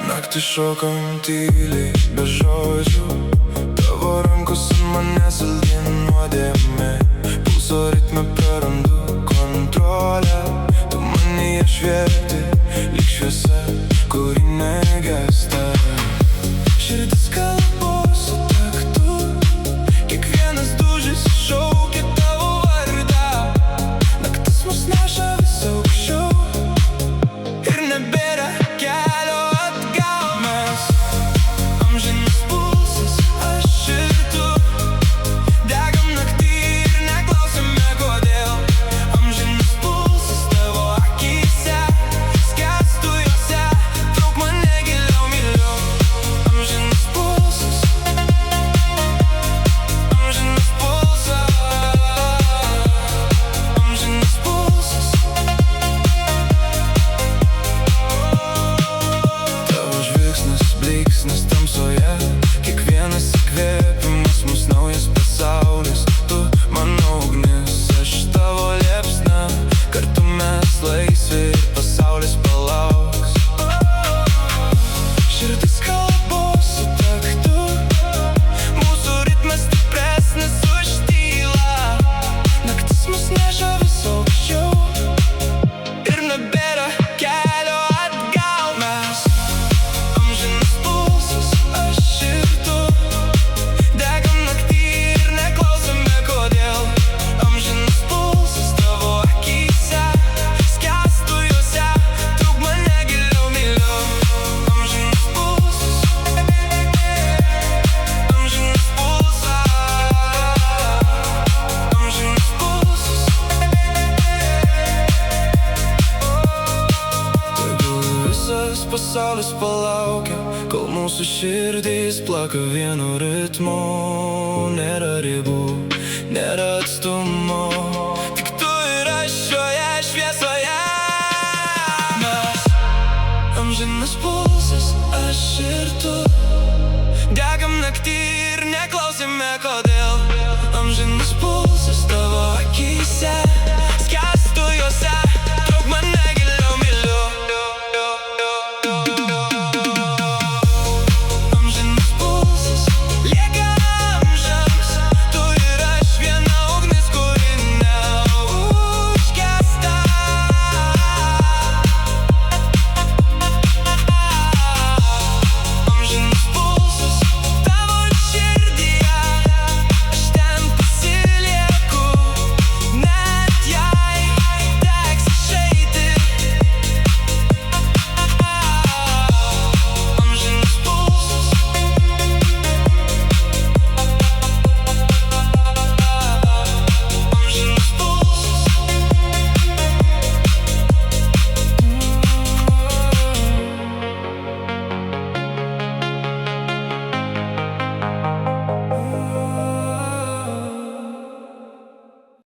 Naktį šokam tyliai, be žodžių. Tavo rankos ant manęs ilgi nuodėmė. Pulso ritme prarandu kontrolę. Tu manyje švieti, lyg šviesa, kuri negęsta. Širdis kalba su taktu, kiekvienas dūžis šaukia tavo vardą. Naktis mus neša vis aukščiau ir nebėra kelio. Nes tamsoje kiekvienas įkvėpimas mus naujas pasaulis. Tu mano ugnis, aš tavo liepsna. Kartu mes laisvi ir pasaulis palauks. Širdis kalba su taktu, mūsų ritmas stipresnis už tylą. Naktis mus neša vis aukščiau ir nebėra kelio atgal. Mes pasaulis palaukia, kol mūsų širdys plaka vienu ritmu. Nėra ribų, nėra atstumo, tik tu ir aš šioje šviesoje. Mes amžinas pulsas, aš ir tu, degam naktį ir neklausime kodėl.